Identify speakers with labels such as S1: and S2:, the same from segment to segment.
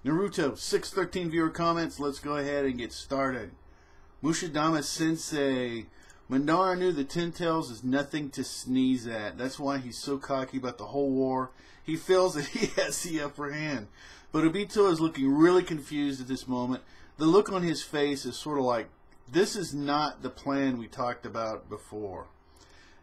S1: Naruto, 613 viewer comments. Let's go ahead and get started. Mushidama Sensei. Madara knew the Ten Tails is nothing to sneeze at. That's why he's so cocky about the whole war. He feels that he has the upper hand. But Obito is looking really confused at this moment. The look on his face is sort of like, this is not the plan we talked about before.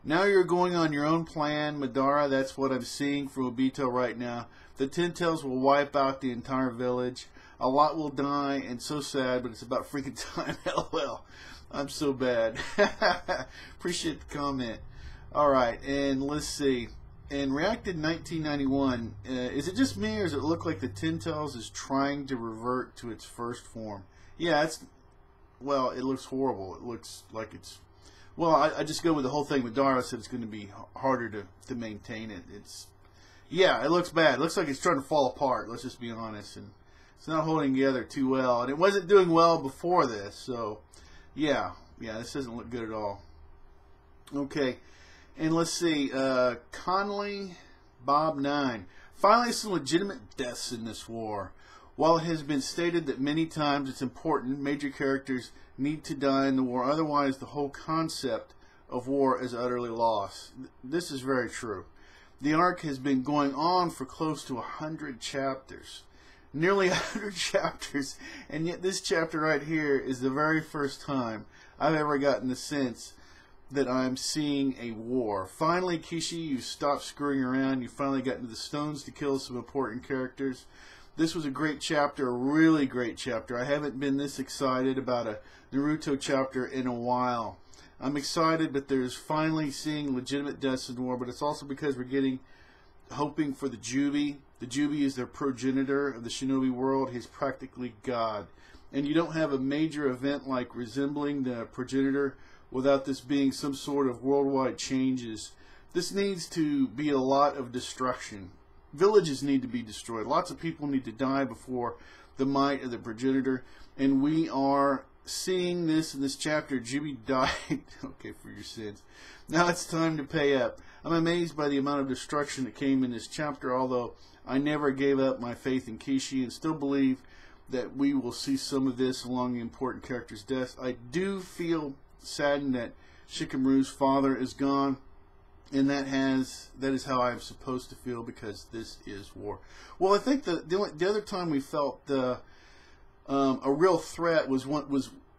S1: Now you're going on your own plan, Madara. That's what I'm seeing from Obito right now. The Ten Tails will wipe out the entire village. A lot will die, and so sad, but it's about freaking time. LOL. I'm so bad. Appreciate the comment. Alright, and let's see. In Reacted 1991, is it just me, or does it look like the Ten Tails is trying to revert to its first form? Yeah, well, it looks horrible. It looks like it's... Well, I just go with the whole thing. Madara said it's going to be harder to maintain it. Yeah, it looks bad. It looks like it's trying to fall apart. Let's just be honest. And it's not holding together too well. And it wasn't doing well before this. So, yeah, this doesn't look good at all. Okay, and let's see. Conley Bob 9. Finally, some legitimate deaths in this war. While it has been stated that many times it's important, major characters need to die in the war, otherwise the whole concept of war is utterly lost. This is very true. The arc has been going on for close to 100 chapters. Nearly 100 chapters, and yet this chapter right here is the very first time I've ever gotten the sense that I'm seeing a war. Finally, Kishi, you stopped screwing around. You finally got into the stones to kill some important characters. This was a great chapter, a really great chapter. I haven't been this excited about a Naruto chapter in a while. I'm excited, but there's finally seeing legitimate deaths in war, but it's also because we're hoping for the Jubi. The Jubi is their progenitor of the shinobi world. He's practically God. And you don't have a major event like resembling the progenitor without this being some sort of worldwide changes. This needs to be a lot of destruction. Villages need to be destroyed. Lots of people need to die before the might of the progenitor. And we are seeing this in this chapter. Jubi died. Okay, for your sins. Now it's time to pay up. I'm amazed by the amount of destruction that came in this chapter, although I never gave up my faith in Kishi and still believe that we will see some of this along the important characters' deaths. I do feel saddened that Shikamaru's father is gone. And that is how I'm supposed to feel, because this is war. Well, I think the other time we felt a real threat was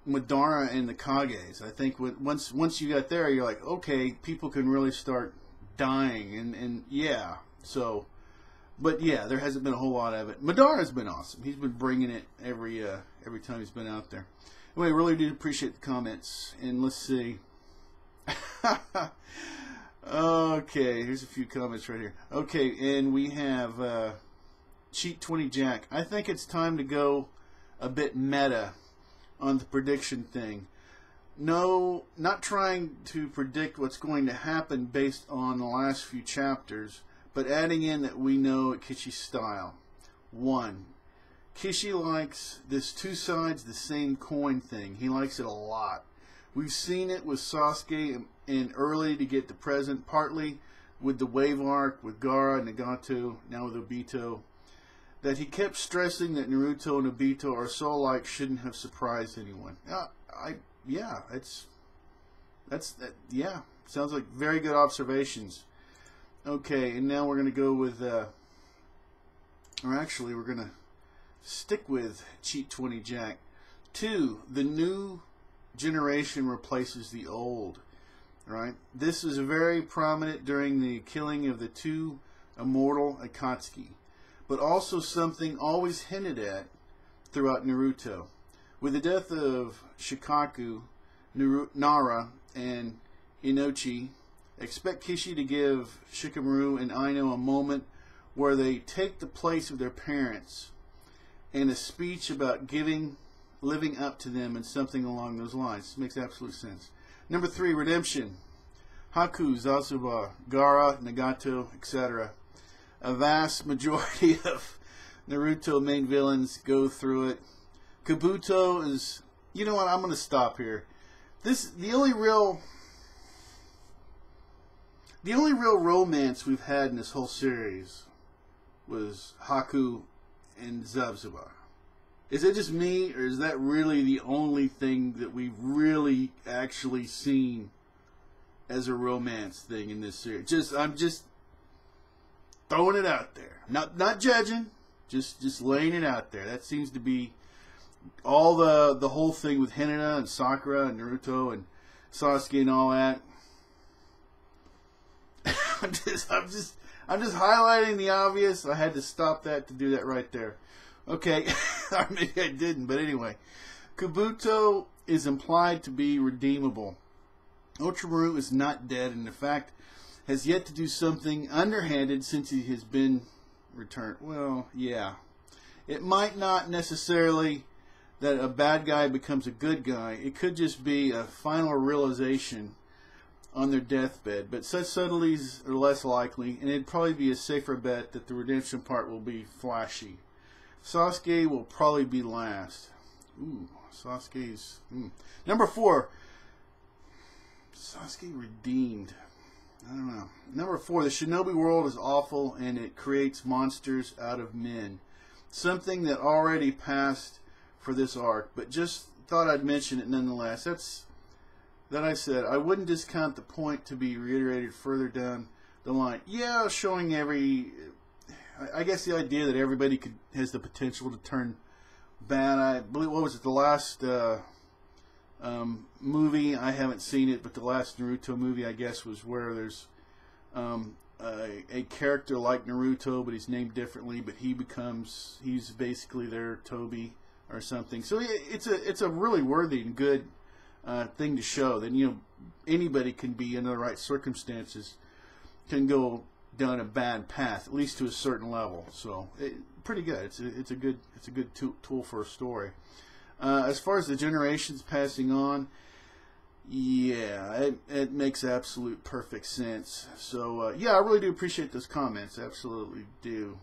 S1: Madara and the Kages. I think once you got there, you're like, okay, people can really start dying, and yeah. So, but yeah, there hasn't been a whole lot of it. Madara's been awesome. He's been bringing it every time he's been out there. Anyway, really do appreciate the comments. And let's see. Okay, here's a few comments right here. Okay, and we have Cheat 20 Jack. I think it's time to go a bit meta on the prediction thing. No, not trying to predict what's going to happen based on the last few chapters, but adding in that we know Kishi's style. 1. Kishi likes this two sides the same coin thing. He likes it a lot. We've seen it with Sasuke in early to get the present, partly with the wave arc, with Gaara and Nagato, now with Obito, that he kept stressing that Naruto and Obito are so alike shouldn't have surprised anyone. Yeah, sounds like very good observations. Okay, and now we're going to go with, or actually we're going to stick with Cheat 20 Jack. 2, the new generation replaces the old. Right? This is very prominent during the killing of the two immortal Akatsuki, but also something always hinted at throughout Naruto. With the death of Shikaku, Nara, and Inochi, expect Kishi to give Shikamaru and Aino a moment where they take the place of their parents, and a speech about living up to them, and something along those lines. This makes absolute sense. Number 3, redemption. Haku, Zazuba, Gaara, Nagato, etc. A vast majority of Naruto main villains go through it. Kabuto is... You know what? I'm going to stop here. The only real romance we've had in this whole series was Haku and Zubzuba. Is it just me, or is that really the only thing that we've really actually seen as a romance thing in this series? I'm just throwing it out there. Not judging, just laying it out there. That seems to be all the whole thing with Hinata and Sakura and Naruto and Sasuke and all that. I'm just highlighting the obvious. I had to stop that to do that right there. Okay, or maybe I didn't, but anyway. Kabuto is implied to be redeemable. Ultramarine is not dead, and in fact has yet to do something underhanded since he has been returned. Well, yeah. It might not necessarily that a bad guy becomes a good guy. It could just be a final realization on their deathbed, but such subtleties are less likely, and it'd probably be a safer bet that the redemption part will be flashy. Sasuke will probably be last. Ooh, Sasuke's... Number 4. Sasuke redeemed. I don't know. Number 4. The Shinobi world is awful, and it creates monsters out of men. Something that already passed for this arc, but just thought I'd mention it nonetheless. That I said, I wouldn't discount the point to be reiterated further down the line. Yeah, showing I guess the idea that everybody has the potential to turn bad. I believe, what was it, the last movie? I haven't seen it, but the last Naruto movie, I guess, was where there's a character like Naruto, but he's named differently. But he's basically their Toby or something. So it's a really worthy and good thing to show. That anybody can be in the right circumstances can go down a bad path, at least to a certain level. So pretty good. It's a good tool for a story. As far as the generations passing on, yeah, it makes absolute perfect sense. So yeah, I really do appreciate those comments. Absolutely do.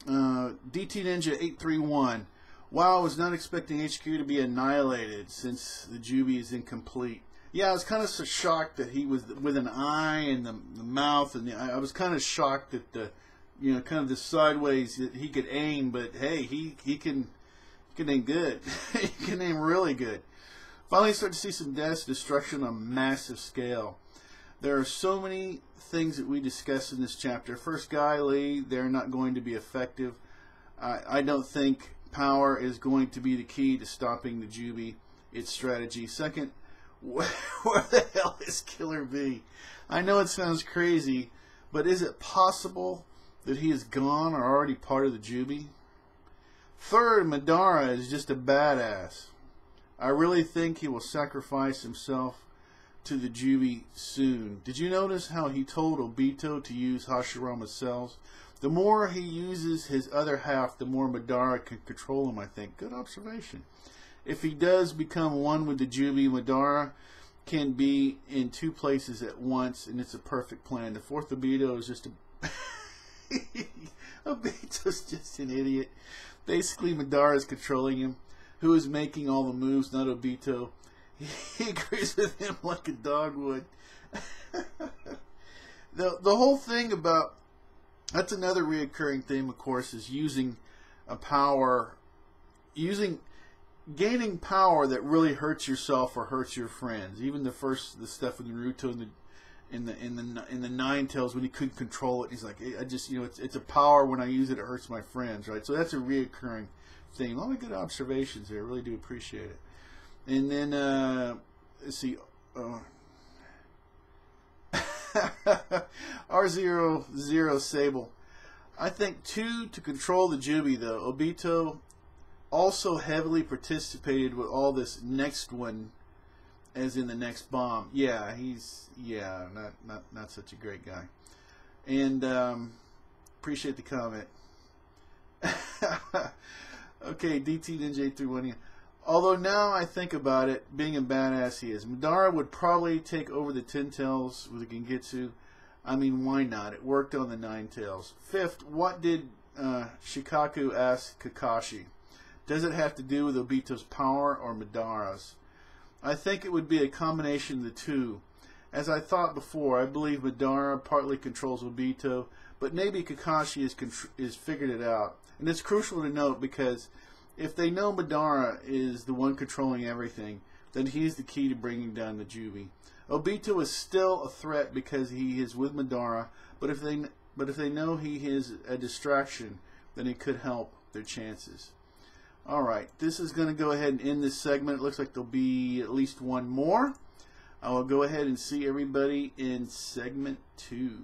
S1: DT Ninja 831. Wow, I was not expecting HQ to be annihilated since the Jubi is incomplete. Yeah, I was kind of so shocked that he was with an eye and the mouth, and I was kind of shocked that kind of the sideways that he could aim. But hey, he can aim good. He can aim really good. Finally, start to see some destruction on a massive scale. There are so many things that we discuss in this chapter. First, Guy Lee, they're not going to be effective. I don't think power is going to be the key to stopping the Jubi. Its strategy. Second, where the hell is Killer B? I know it sounds crazy, but is it possible that he is gone or already part of the Jubi? Third, Madara is just a badass. I really think he will sacrifice himself to the Jubi soon. Did you notice how he told Obito to use Hashirama's cells? The more he uses his other half, the more Madara can control him, I think. Good observation. If he does become one with the Jubi, Madara can be in two places at once, and it's a perfect plan. The fourth Obito is just a... Obito's just an idiot. Basically, Madara is controlling him. Who is making all the moves, not Obito. He agrees with him like a dog would. The whole thing about... That's another reoccurring theme, of course, is using a power... Gaining power that really hurts yourself or hurts your friends. Even the stuff with Naruto in the Nine Tails when he couldn't control it, he's like, I just it's a power. When I use it, it hurts my friends, right? So that's a reoccurring thing. A lot of good observations there. I really do appreciate it. And then let's see, R00 Sable. I think 2 to control the Jubi though. Obito also heavily participated with all this next one, as in the next bomb. Yeah, he's not such a great guy. And appreciate the comment. Okay, DT Ninja 831. Although now I think about it, being a badass he is. Madara would probably take over the Ten Tails with the Gengetsu. I mean, why not? It worked on the Nine Tails. Fifth, what did Shikaku ask Kakashi? Does it have to do with Obito's power or Madara's? I think it would be a combination of the two. As I thought before, I believe Madara partly controls Obito, but maybe Kakashi has figured it out. And it's crucial to note because if they know Madara is the one controlling everything, then he's the key to bringing down the Jubi. Obito is still a threat because he is with Madara, but if they know he is a distraction, then it could help their chances. Alright, this is going to go ahead and end this segment. It looks like there'll be at least one more. I will go ahead and see everybody in segment 2.